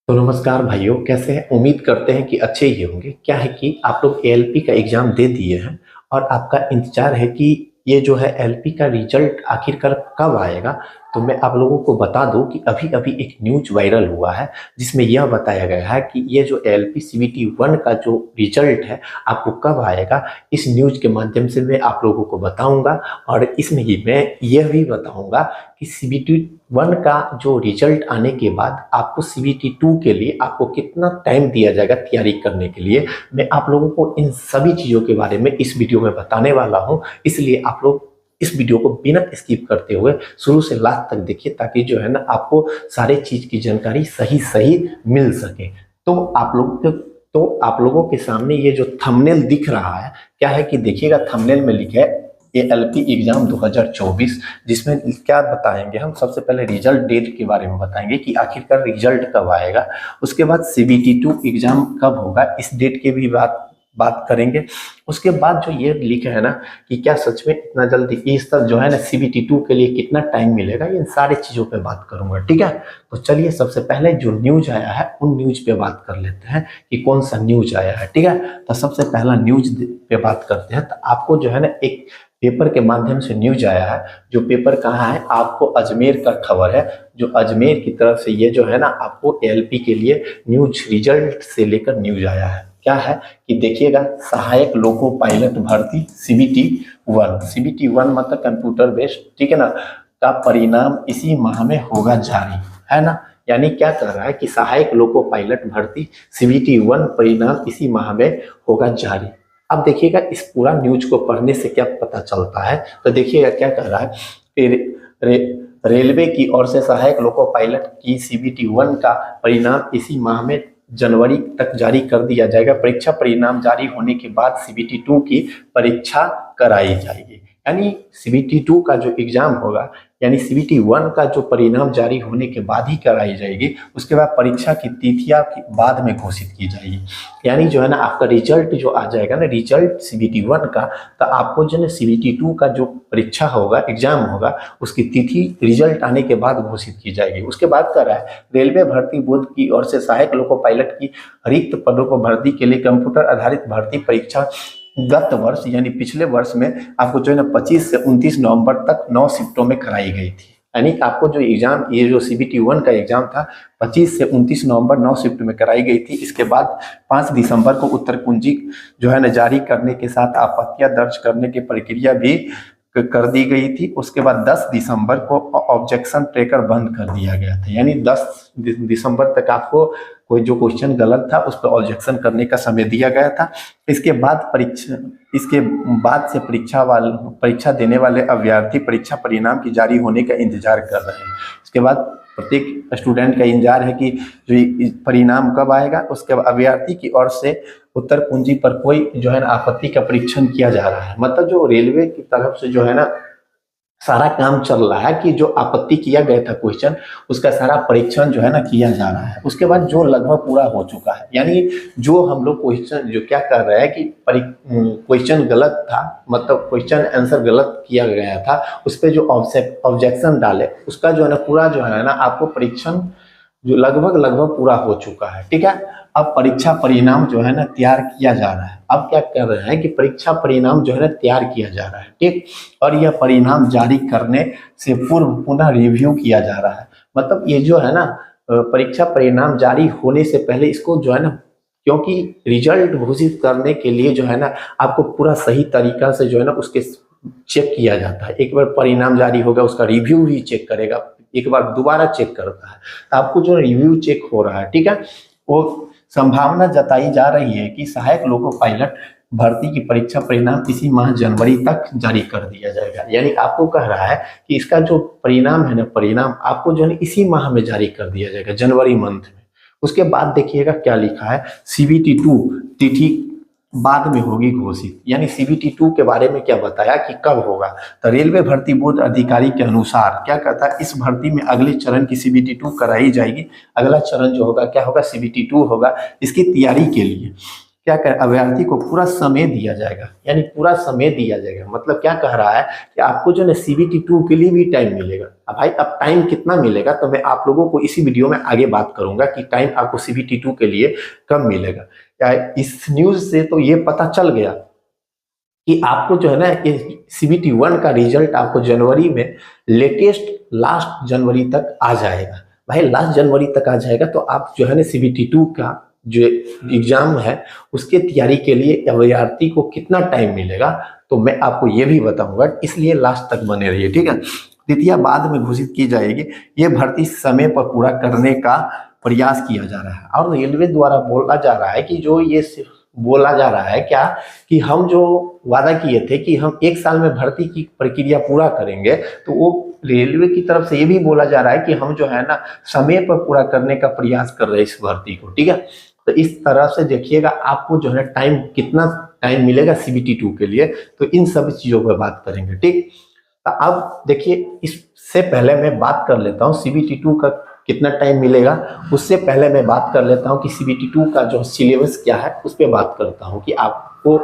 तो नमस्कार भाइयों, कैसे हैं? उम्मीद करते हैं कि अच्छे ही होंगे। क्या है कि आप लोग एएलपी का एग्जाम दे दिए हैं और आपका इंतजार है कि ये जो है एलपी का रिजल्ट आखिरकार कब आएगा। तो मैं आप लोगों को बता दूं कि अभी अभी एक न्यूज वायरल हुआ है जिसमें यह बताया गया है कि ये जो एलपी सीबीटी 1 का जो रिजल्ट है आपको कब आएगा। इस न्यूज के माध्यम से मैं आप लोगों को बताऊंगा और इसमें ही मैं यह भी बताऊंगा कि सीबीटी 1 का जो रिजल्ट आने के बाद आपको सीबीटी 2 के लिए आपको कितना टाइम दिया जाएगा तैयारी करने के लिए। मैं आप लोगों को इन सभी चीज़ों के बारे में इस वीडियो में बताने वाला हूं, इसलिए आप लोग इस वीडियो को बिना स्किप करते हुए शुरू से लास्ट तक देखिए ताकि जो है ना आपको सारे चीज की जानकारी सही सही मिल सके। तो आप लोगों के सामने ये जो थंबनेल दिख रहा है, क्या है कि देखिएगा थंबनेल में लिखा है एएलपी एग्जाम 2024, जिसमें क्या बताएंगे हम। सबसे पहले रिजल्ट डेट के बारे में बताएंगे कि आखिरकार रिजल्ट कब आएगा। उसके बाद सीबीटी 2 एग्जाम कब होगा, इस डेट के भी बात करेंगे। उसके बाद जो ये लिखा है ना कि क्या सच में इतना जल्दी इस तक जो है ना सीबीटी 2 के लिए कितना टाइम मिलेगा, इन सारी चीजों पे बात करूंगा। ठीक है, तो चलिए सबसे पहले जो न्यूज आया है उन न्यूज पे बात कर लेते हैं कि कौन सा न्यूज आया है। ठीक है, तो सबसे पहला न्यूज पे बात करते हैं। तो आपको जो है ना एक पेपर के माध्यम से न्यूज आया है। जो पेपर कहाँ है, आपको अजमेर का खबर है। जो अजमेर की तरफ से ये जो है ना आपको एएलपी के लिए न्यूज रिजल्ट से लेकर न्यूज आया है। क्या है कि देखिएगा, सहायक लोको पायलट भर्ती सीबीटी 1 मतलब कंप्यूटर बेस्ड, ठीक है ना, का परिणाम इसी माह में होगा जारी, है ना। यानी क्या कर रहा है कि सहायक लोको पायलट भर्ती सीबीटी 1 परिणाम इसी माह में होगा जारी। अब देखिएगा इस पूरा न्यूज को पढ़ने से क्या पता चलता है, तो देखिएगा क्या कर रहा है कि रेलवे की ओर से सहायक लोको पायलट की सीबीटी 1 का परिणाम इसी माह में जनवरी तक जारी कर दिया जाएगा। परीक्षा परिणाम जारी होने के बाद सीबीटी 2 की परीक्षा कराई जाएगी। यानी सीबीटी 2 का जो एग्जाम होगा, यानी सीबीटी 1 का जो परिणाम जारी होने के बाद ही कराई जाएगी। उसके बाद परीक्षा की तिथियां बाद में घोषित की जाएगी। यानी जो है ना आपका रिजल्ट जो आ जाएगा ना, रिजल्ट सीबीटी 1 का, तो आपको जो है सीबीटी 2 का जो परीक्षा होगा, एग्जाम होगा, उसकी तिथि रिजल्ट आने के बाद घोषित की जाएगी। उसके बाद कर रहा है रेलवे भर्ती बोर्ड की ओर से सहायक लोको पायलट की रिक्त पदों पर भर्ती के लिए कंप्यूटर आधारित भर्ती परीक्षा गत वर्ष यानी पिछले वर्ष में आपको जो है ना 25 से 29 नवंबर तक 9 शिफ्टों में कराई गई थी। यानी आपको जो एग्जाम, ये जो सीबीटी 1 का एग्जाम था 25 से 29 नवंबर 9 शिफ्ट में कराई गई थी। इसके बाद 5 दिसंबर को उत्तर कुंजी जो है ना जारी करने के साथ आपत्तियां दर्ज करने की प्रक्रिया भी कर दी गई थी। उसके बाद 10 दिसंबर को ऑब्जेक्शन ट्रेकर बंद कर दिया गया था। यानी 10 दिसंबर तक आपको कोई जो क्वेश्चन गलत था उस पर ऑब्जेक्शन करने का समय दिया गया था। इसके बाद से परीक्षा देने वाले अभ्यर्थी परीक्षा परिणाम की जारी होने का इंतजार कर रहे हैं। इसके बाद प्रत्येक स्टूडेंट का इंतजार है कि जो परिणाम कब आएगा। उसके बाद अभ्यर्थी की ओर से उत्तर कुंजी पर कोई जो है ना आपत्ति का परीक्षण किया जा रहा है। मतलब जो रेलवे की तरफ से जो है ना सारा काम चल रहा है कि जो आपत्ति किया गया था क्वेश्चन, उसका सारा परीक्षण जो है ना किया जा रहा है। उसके बाद जो लगभग पूरा हो चुका है, यानी जो हम लोग क्वेश्चन जो क्या कर रहे हैं कि क्वेश्चन गलत था, मतलब क्वेश्चन आंसर गलत किया गया था, उस पर जो ऑब्जेक्शन डाले उसका जो है ना पूरा जो है ना आपको परीक्षण जो लगभग पूरा हो चुका है। ठीक है, अब परीक्षा परिणाम जो है ना तैयार किया जा रहा है। अब क्या कर रहे हैं कि परीक्षा परिणाम जो है ना तैयार किया जा रहा है। ठीक, और यह परिणाम जारी करने से पूर्व पुनः रिव्यू किया जा रहा है। मतलब ये जो है ना परीक्षा परिणाम जारी होने से पहले इसको जो है ना, क्योंकि रिजल्ट घोषित करने के लिए जो है ना आपको पूरा सही तरीका से जो है ना उसके चेक किया जाता है। एक बार परिणाम जारी होगा उसका रिव्यू भी चेक करेगा, एक बार दोबारा चेक करता है। आपको जो रिव्यू चेक हो रहा है, ठीक है, वो संभावना जताई जा रही है कि सहायक लोको पायलट भर्ती की परीक्षा परिणाम इसी माह जनवरी तक जारी कर दिया जाएगा। यानी आपको कह रहा है कि इसका जो परिणाम है ना, परिणाम आपको जो है इसी माह में जारी कर दिया जाएगा, जनवरी मंथ में। उसके बाद देखिएगा क्या लिखा है, सीबीटी 2 तिथि बाद में होगी घोषित। यानी सीबीटी 2 के बारे में क्या बताया कि कब होगा। तो रेलवे भर्ती बोर्ड अधिकारी के अनुसार क्या कहता है, इस भर्ती में अगले चरण की सीबीटी 2 कराई जाएगी। अगला चरण जो होगा क्या होगा, सीबीटी 2 होगा। इसकी तैयारी के लिए क्या कर अभ्यर्थी को पूरा समय दिया जाएगा, यानी पूरा समय दिया जाएगा। मतलब क्या कह रहा है कि आपको जो है CBT2 के लिए भी टाइम मिलेगा। अब भाई अब टाइम कितना मिलेगा तो मैं आप लोगों को इसी वीडियो में आगे बात करूंगा कि टाइम आपको CBT2 के लिए कब मिलेगा। या इस न्यूज से तो ये पता चल गया कि आपको जो है ना CBT1 का रिजल्ट आपको जनवरी में लेटेस्ट लास्ट जनवरी तक आ जाएगा। भाई लास्ट जनवरी तक आ जाएगा तो आप जो है ना CBT2 का जो एग्जाम है उसके तैयारी के लिए अभ्यर्थी को कितना टाइम मिलेगा तो मैं आपको ये भी बताऊंगा, इसलिए लास्ट तक बने रहिए, ठीक है। द्वितीय बाद में घोषित की जाएगी। ये भर्ती समय पर पूरा करने का प्रयास किया जा रहा है और रेलवे द्वारा बोला जा रहा है कि जो ये बोला जा रहा है क्या कि हम जो वादा किए थे कि हम 1 साल में भर्ती की प्रक्रिया पूरा करेंगे, तो वो रेलवे की तरफ से ये भी बोला जा रहा है कि हम जो है ना समय पर पूरा करने का प्रयास कर रहे हैं इस भर्ती को, ठीक है। तो इस तरह से देखिएगा आपको जो है टाइम कितना टाइम मिलेगा CBT2 के लिए, तो इन सब चीजों पर बात करेंगे, ठीक। तो अब देखिए इससे पहले मैं बात कर लेता हूँ CBT2 का कितना टाइम मिलेगा। उससे पहले मैं बात कर लेता हूँ कि CBT2 का जो सिलेबस क्या है उस पर बात करता हूँ कि आपको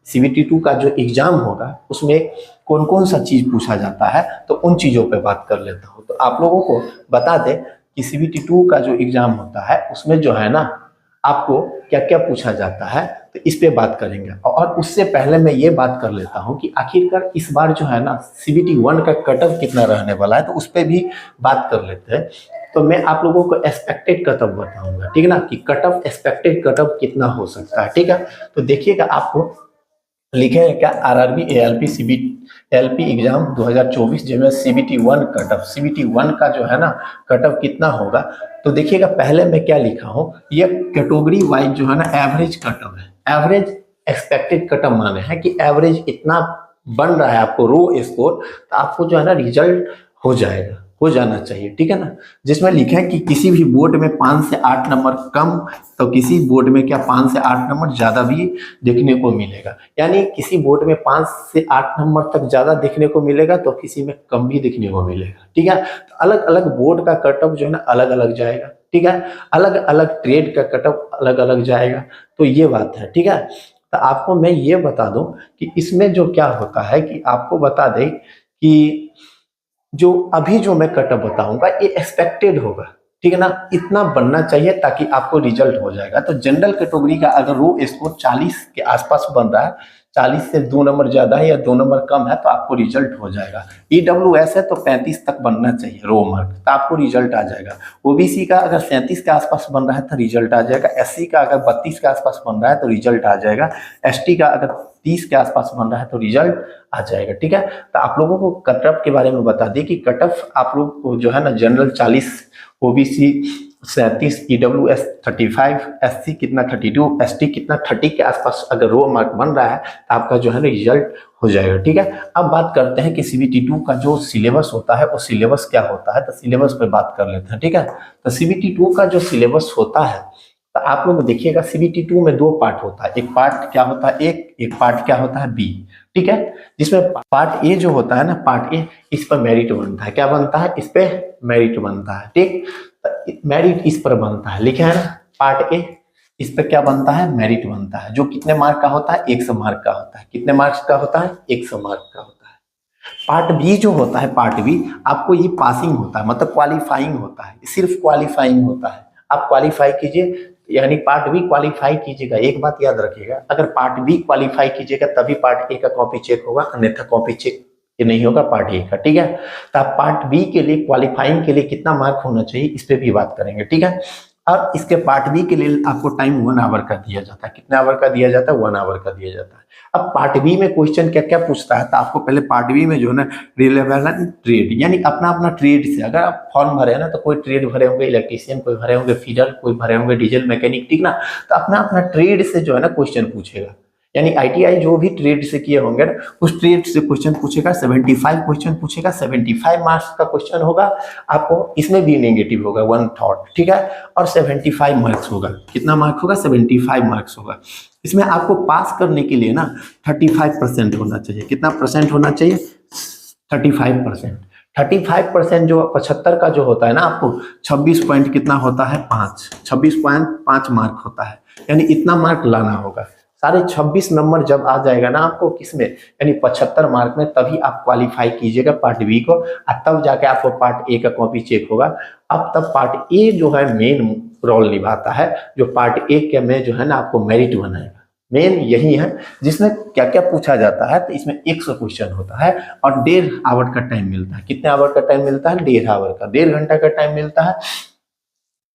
CBT2 का जो एग्जाम होगा उसमें कौन कौन सा चीज पूछा जाता है, तो उन चीजों पे बात कर लेता हूँ। तो आप लोगों को बता दें कि CBT2 का जो एग्जाम होता है उसमें जो है ना आपको क्या क्या पूछा जाता है, तो इस पे बात करेंगे। और उससे पहले मैं ये बात कर लेता हूँ कि आखिरकार इस बार जो है ना CBT1 का कट ऑफ कितना रहने वाला है, तो उस पर भी बात कर लेते हैं। तो मैं आप लोगों को एक्सपेक्टेड कट ऑफ बताऊंगा, ठीक है ना, कि cut off expected cut off कितना हो सकता है, ठीक है। तो देखिएगा आपको लिखे है क्या RRB ALP LP एग्जाम 2024 जिसमें CBT1 कट ऑफ, CBT1 का जो है ना कट ऑफ कितना होगा। तो देखिएगा पहले मैं क्या लिखा हूँ, ये कैटेगरी वाइज जो है ना एवरेज कट ऑफ है। एवरेज एक्सपेक्टेड कट ऑफ माने है कि एवरेज इतना बन रहा है आपको रो स्कोर, तो आपको जो है ना रिजल्ट हो जाएगा, हो जाना चाहिए, ठीक है ना। जिसमें लिखा है कि किसी भी बोर्ड में 5 से 8 नंबर कम, तो किसी बोर्ड में क्या 5 से 8 नंबर ज्यादा भी देखने को मिलेगा। यानी किसी बोर्ड में 5 से 8 नंबर तक ज्यादा देखने को मिलेगा तो किसी में कम भी देखने को मिलेगा, ठीक है। तो अलग अलग बोर्ड का कट ऑफ जो है ना अलग अलग जाएगा, ठीक है। अलग अलग ट्रेड का कट ऑफ अलग अलग जाएगा, तो ये बात है, ठीक है। तो आपको मैं ये बता दूं कि इसमें जो क्या होता है कि आपको बता दें कि जो अभी जो मैं कट ऑफ बताऊंगा ये एक्सपेक्टेड होगा, ठीक है ना, इतना बनना चाहिए ताकि आपको रिजल्ट हो जाएगा। तो जनरल कैटेगरी का अगर रो स्कोर 40 के आसपास बन रहा है, 40 से 2 नंबर ज्यादा है या 2 नंबर कम है, तो आपको रिजल्ट हो जाएगा। EWS है तो 35 तक बनना चाहिए रो मार्क, तो आपको रिजल्ट आ जाएगा। OBC का अगर 37 के आसपास बन रहा है तो रिजल्ट आ जाएगा। SC का अगर 32 के आसपास बन रहा है तो रिजल्ट आ जाएगा। ST का अगर 30 के आसपास बन रहा है तो रिजल्ट आ जाएगा, ठीक है। तो आप लोगों को कट ऑफ के बारे में बता दें कि कट ऑफ आप लोग को जो है ना जनरल 40, OBC 37, EWS 35, SC कितना 32, ST कितना 30 के आसपास अगर रो मार्क बन रहा है तो आपका जो है ना रिजल्ट हो जाएगा, ठीक है। अब बात करते हैं कि CBT2 का जो सिलेबस होता है वो सिलेबस क्या होता है, तो सिलेबस पे बात कर लेते हैं, ठीक है। तो CBT2 का जो सिलेबस होता है तो आप लोग देखिएगा CBT2 में 2 पार्ट होता है। एक पार्ट क्या होता है एक पार्ट क्या होता है B, ठीक है। जिसमें पार्ट A जो होता है ना, पार्ट A इस पर मेरिट बनता है। क्या बनता है? इस पे मेरिट बनता है, ठीक। मेरिट इस पर बनता है, लिखे है ना पार्ट A, इस पे क्या बनता है? मेरिट बनता है, जो कितने मार्क का होता है? 100 मार्क का होता है। कितने मार्क्स का होता है? 100 मार्क का होता है। पार्ट बी जो होता है, पार्ट बी आपको ये पासिंग होता है, मतलब क्वालिफाइंग होता है, सिर्फ क्वालिफाइंग होता है। आप क्वालिफाई कीजिए, यानी पार्ट बी क्वालिफाई कीजिएगा। एक बात याद रखिएगा, अगर पार्ट बी क्वालिफाई कीजिएगा तभी पार्ट ए का कॉपी चेक होगा, अन्यथा कॉपी चेक ये नहीं होगा पार्ट ए का, ठीक है। तो आप पार्ट बी के लिए क्वालिफाइंग के लिए कितना मार्क होना चाहिए इस पे भी बात करेंगे, ठीक है। और इसके पार्ट बी के लिए आपको टाइम 1 आवर का दिया जाता है। कितने आवर का दिया जाता है? 1 आवर का दिया जाता है। अब पार्ट बी में क्वेश्चन क्या क्या पूछता है, तो आपको पहले पार्ट बी में जो है ना रिलेवेंट ट्रेड, यानी अपना अपना ट्रेड से अगर आप फॉर्म भरे हैं ना, तो कोई ट्रेड भरे होंगे इलेक्ट्रीशियन, कोई भरे होंगे फीडर, कोई भरे होंगे डीजल मैकेनिक, ठीक ना। तो अपना अपना ट्रेड से जो है ना क्वेश्चन पूछेगा, यानी ITI जो भी ट्रेड से किए होंगे उस ट्रेड से क्वेश्चन पूछेगा। 75 क्वेश्चन पूछेगा, 75 मार्क्स का क्वेश्चन होगा आपको। इसमें भी नेगेटिव होगा 1 थॉट, ठीक है। और 75 मार्क्स होगा। कितना मार्क्स होगा? 75 मार्क्स होगा। इसमें आपको पास करने के लिए ना 35% होना चाहिए। कितना परसेंट होना चाहिए? 35%। 35% जो 75 का जो होता है ना, आपको 26 पॉइंट कितना होता है? 5, 26.5 मार्क होता है। यानी इतना मार्क लाना होगा। सारे 26 नंबर जब आ जाएगा ना आपको किसमें, यानी 75 मार्क में, तभी आप क्वालिफाई कीजिएगा पार्ट बी को, और तब जाके आपको पार्ट ए का कॉपी चेक होगा। अब तब पार्ट ए जो है मेन रोल निभाता है, जो पार्ट ए के में जो है ना आपको मेरिट बनाएगा। मेन यही है, जिसमें क्या क्या पूछा जाता है। तो इसमें 100 क्वेश्चन होता है और 1.5 आवर का टाइम मिलता है। कितने आवर का टाइम मिलता है? 1.5 आवर का, 1.5 घंटा का टाइम मिलता है,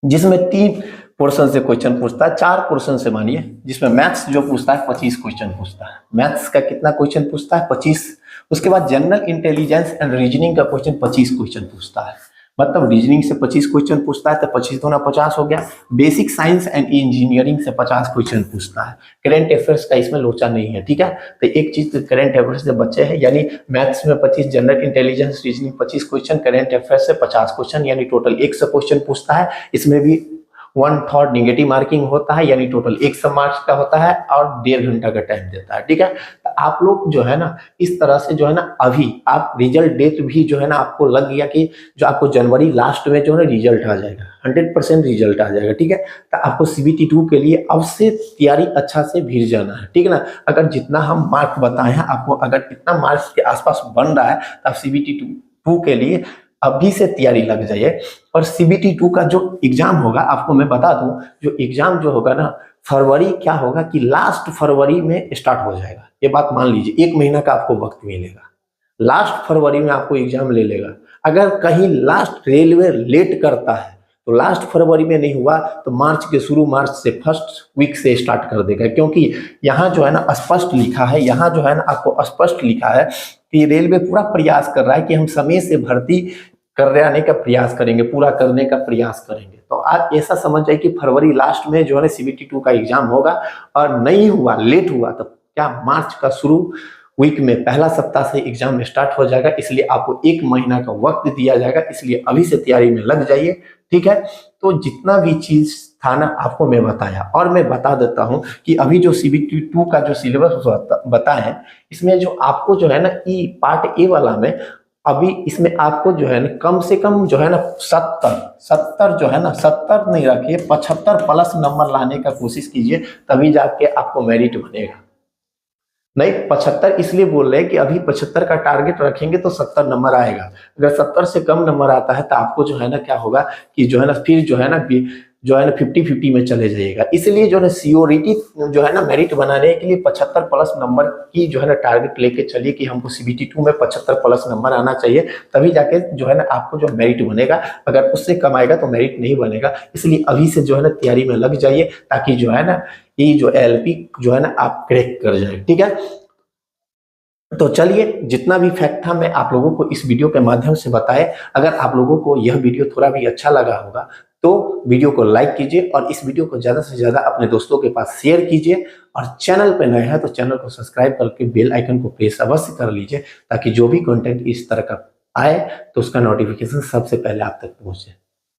जिसमें 3 पोर्शन से क्वेश्चन पूछता है, 4 पोर्शन से मानिए, जिसमें मैथ्स जो पूछता है 25 क्वेश्चन पूछता है। मैथ्स का कितना क्वेश्चन पूछता है? 25। उसके बाद जनरल इंटेलिजेंस एंड रीजनिंग का क्वेश्चन 25 क्वेश्चन पूछता है। मतलब रीजनिंग से 25 क्वेश्चन पूछता है, तो 25 दूना 50 हो गया। बेसिक साइंस एंड इंजीनियरिंग से 50 क्वेश्चन पूछता है। करंट अफेयर्स का इसमें लोचा नहीं है, ठीक है। तो एक चीज तो करंट अफेयर्स से बच्चे हैं, यानी मैथ्स में 25, general intelligence reasoning 25 question, current affairs से 50 क्वेश्चन, यानी टोटल 100 क्वेश्चन पूछता है। इसमें भी 1/3 निगेटिव मार्किंग होता है, यानी टोटल 100 मार्क्स का होता है, और 1.5 घंटा का टाइम देता है, ठीक है। तो आप लोग जो है ना इस तरह से जो है ना, अभी आप रिजल्ट डेट भी जो है ना आपको लग गया कि जो आपको जनवरी लास्ट में जो है ना रिजल्ट आ जाएगा, 100% रिजल्ट आ जाएगा, ठीक है। तो आपको CBT 2 के लिए अब से तैयारी अच्छा से भिड़ जाना है, ठीक है ना। अगर जितना हम मार्क बताए हैं आपको, अगर इतना मार्क्स के आसपास बन रहा है, तो आप CBT 2 के लिए अभी से तैयारी लग जाइए। और CBT 2 का जो एग्जाम होगा, आपको मैं बता दूं, जो एग्जाम जो होगा ना, फरवरी क्या होगा कि लास्ट फरवरी में स्टार्ट हो जाएगा। ये बात मान लीजिए, 1 महीना का आपको वक्त मिलेगा। लास्ट फरवरी में आपको एग्जाम ले लेगा। अगर कहीं लास्ट रेलवे लेट करता है तो लास्ट फरवरी में नहीं हुआ तो मार्च के शुरू, मार्च से फर्स्ट वीक से स्टार्ट कर देगा। क्योंकि यहाँ जो है ना स्पष्ट लिखा है, यहाँ जो है ना आपको स्पष्ट लिखा है कि रेलवे पूरा प्रयास कर रहा है कि हम समय से भर्ती कराने का प्रयास करेंगे, पूरा करने का प्रयास करेंगे। तो आप ऐसा समझ जाए कि फरवरी लास्ट में जो है ना CBT 2 का एग्जाम होगा, और नहीं हुआ, लेट हुआ, तो क्या मार्च का शुरू वीक में पहला सप्ताह से एग्जाम स्टार्ट हो जाएगा। इसलिए आपको 1 महीना का वक्त दिया जाएगा, इसलिए अभी से तैयारी में लग जाइए, ठीक है। तो जितना भी चीज था ना आपको मैं बताया, और मैं बता देता हूं कि अभी जो CBT 2 का जो सिलेबस बताए, इसमें जो आपको जो है ना पार्ट ए वाला में, अभी इसमें आपको जो है ना कम से कम जो है ना 70 जो है ना, 70 नहीं रखिए, 75 प्लस नंबर लाने का कोशिश कीजिए, तभी जाके आपको मेरिट बनेगा। नहीं, 75 इसलिए बोल रहे हैं कि अभी 75 का टारगेट रखेंगे तो 70 नंबर आएगा। अगर 70 से कम नंबर आता है तो आपको जो है ना क्या होगा कि जो है ना फिर जो है ना 50-50 में चले जाइएगा। इसलिए जो है ना सियोरिटी जो है ना मेरिट बनाने के लिए 75 प्लस नंबर की जो है ना टारगेट लेके चलिए कि हमको CBT 2 में 75 प्लस नंबर आना चाहिए, तभी जाके जो है ना आपको जो मेरिट बनेगा। अगर उससे कम आएगा तो मेरिट नहीं बनेगा। इसलिए अभी से जो है ना तैयारी में लग जाइए, ताकि जो है ना ये जो LP जो है ना आप क्रैक कर जाए, ठीक है। तो चलिए, जितना भी फैक्ट था मैं आप लोगों को इस वीडियो के माध्यम से बताए। अगर आप लोगों को यह वीडियो थोड़ा भी अच्छा लगा होगा तो वीडियो को लाइक कीजिए, और इस वीडियो को ज्यादा से ज्यादा अपने दोस्तों के पास शेयर कीजिए। और चैनल पे नए हैं तो चैनल को सब्सक्राइब करके बेल आइकन को प्रेस अवश्य कर लीजिए, ताकि जो भी कंटेंट इस तरह का आए तो उसका नोटिफिकेशन सबसे पहले आप तक पहुंचे।